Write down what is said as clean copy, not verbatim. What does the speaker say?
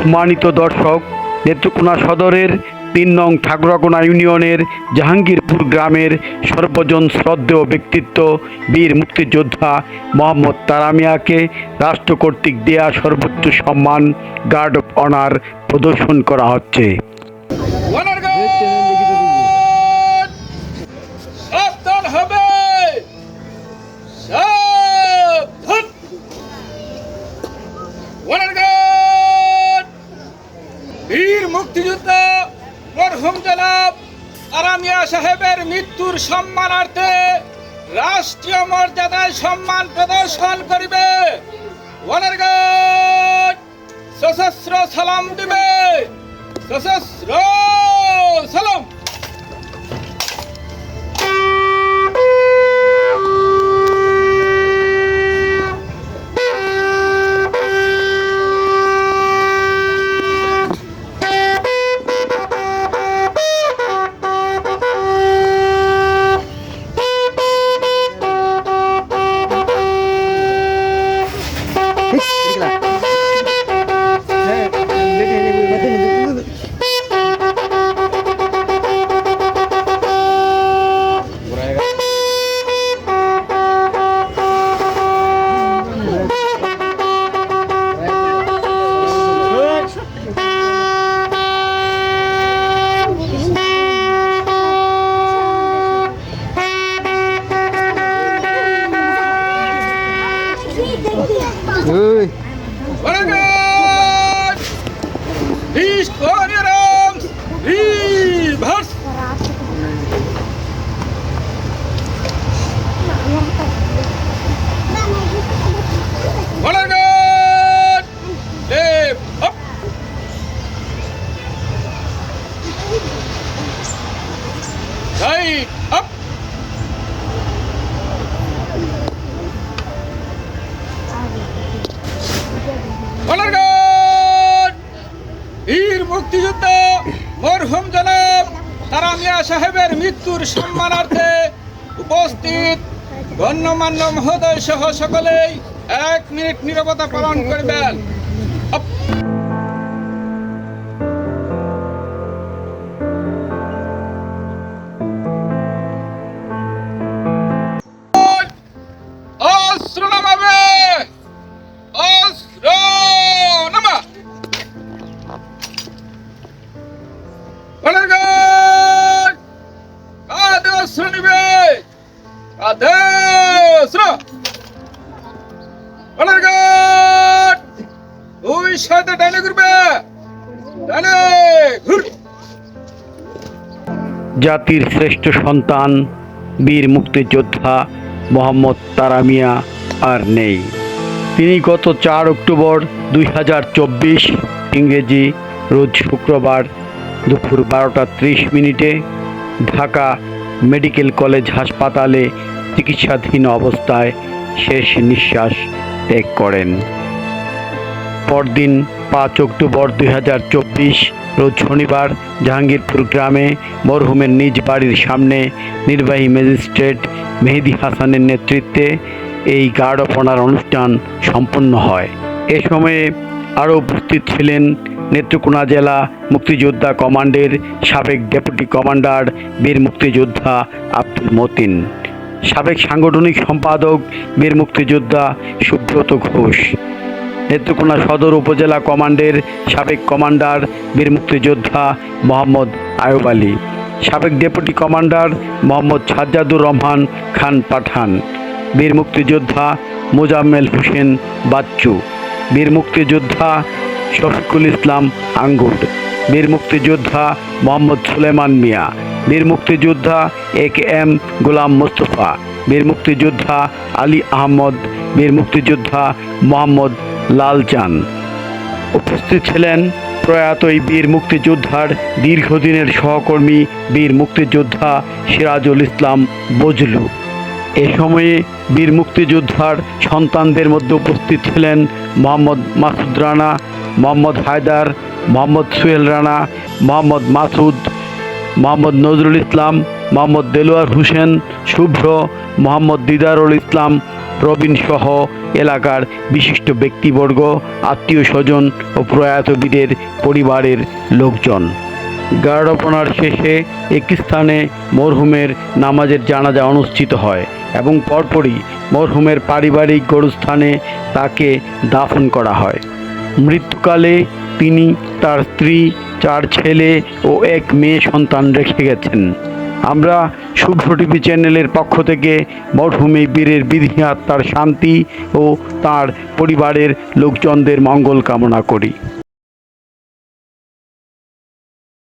সম্মানিত দর্শক, নেত্রকোনা সদরের ৩ নং ঠাকুরাকোনা ইউনিয়নের জাহাঙ্গীরপুর গ্রামের সর্বজন শ্রদ্ধেয় ব্যক্তিত্ব বীর মুক্তিযোদ্ধা মোহাম্মদ তারা মিয়াকে রাষ্ট্র কর্তৃক দেয়া সর্বোচ্চ সম্মান গার্ড অফ অনার প্রদর্শন করা হচ্ছে। বীর মুক্তিযোদ্ধা মরহুম জনাব তারা মিয়া সাহেবের মৃত্যুর সম্মানার্থে রাষ্ট্রীয় মর্যাদায় সম্মান প্রদর্শন করিবে। সশস্ত্র সালাম দিবে, সশস্ত্র সালাম। বীর মুক্তিযোদ্ধা মরহুম জনাব তারা মিয়া সাহেবের মৃত্যুর সম্মানার্থে উপস্থিত গণ্যমান্য মহোদয় সহ সকলেই 1 মিনিট নীরবতা পালন করবেন। জাতির শ্রেষ্ঠ সন্তান বীর মুক্তিযোদ্ধা মোহাম্মদ তারা মিয়া আর নেই। তিনি গত 4 অক্টোবর 2024 ইংরেজি রোজ শুক্রবার দুপুর 12টা 30 মিনিটে ঢাকা মেডিকেল কলেজ হাসপাতালে চিকিৎসাধীন অবস্থায় শেষ নিঃশ্বাস ত্যাগ করেন। পরদিন 5 অক্টোবর 2024 রোজ শনিবার জাহাঙ্গীরপুর গ্রামে মরহুমের নিজ বাড়ির সামনে নির্বাহী ম্যাজিস্ট্রেট মেহেদি হাসানের নেতৃত্বে এই গার্ড অফ অনার অনুষ্ঠান সম্পন্ন হয়। এ সময়ে আরও উপস্থিত ছিলেন নেত্রকোনা জেলা মুক্তিযোদ্ধা কমান্ডের সাবেক ডেপুটি কমান্ডার বীর মুক্তিযোদ্ধা আব্দুল মতিন, সাবেক সাংগঠনিক সম্পাদক বীর মুক্তিযোদ্ধা সুব্রত ঘোষ, নেত্রকোনা সদর উপজেলা কমান্ডের সাবেক কমান্ডার বীর মুক্তিযোদ্ধা মোহাম্মদ আয়ুব আলী, সাবেক ডেপুটি কমান্ডার মোহাম্মদ সাজ্জাদুর রহমান খান পাঠান, বীর মুক্তিযোদ্ধা মোজাম্মেল হোসেন বাচ্চু, বীর মুক্তিযোদ্ধা শফিকুল ইসলাম আঙ্গুর, বীর মুক্তিযোদ্ধা মোহাম্মদ সুলেমান মিয়া, বীর মুক্তিযোদ্ধা AKM গোলাম মোস্তফা, বীর মুক্তিযোদ্ধা আলী আহমদ, বীর মুক্তিযোদ্ধা মোহাম্মদ লালচান। উপস্থিত ছিলেন প্রয়াত এই বীর মুক্তিযোদ্ধার দীর্ঘদিনের সহকর্মী বীর মুক্তিযোদ্ধা সিরাজুল ইসলাম বজলু। এ সময়ে বীর মুক্তিযোদ্ধার সন্তানদের মধ্যে উপস্থিত ছিলেন মোহাম্মদ মাসুদ রানা, মোহাম্মদ হায়দার, মোহাম্মদ সোহেল রানা, মোহাম্মদ মাসুদ, মোহাম্মদ নজরুল ইসলাম, মোহাম্মদ দেলোয়ার হোসেন শুভ্র, মোহাম্মদ দিদারুল ইসলাম প্রবীণ সহ এলাকার বিশিষ্ট ব্যক্তিবর্গ, আত্মীয় স্বজন ও প্রয়াত বীরের পরিবারের লোকজন। গার্ডপনার শেষে এক স্থানে মরহুমের নামাজের জানাজা অনুষ্ঠিত হয় এবং পরপরই মরহুমের পারিবারিক গোরস্থানে তাকে দাফন করা হয়। মৃত্যুকালে তিনি তার স্ত্রী, 4 ছেলে ও 1 মেয়ে সন্তান রেখে গেছেন। আমরা শুভ্র টিভি চ্যানেলের পক্ষ থেকে মরহুম এই বীরের বিধি আত্মার শান্তি ও তার পরিবারের লোকজনদের মঙ্গল কামনা করি।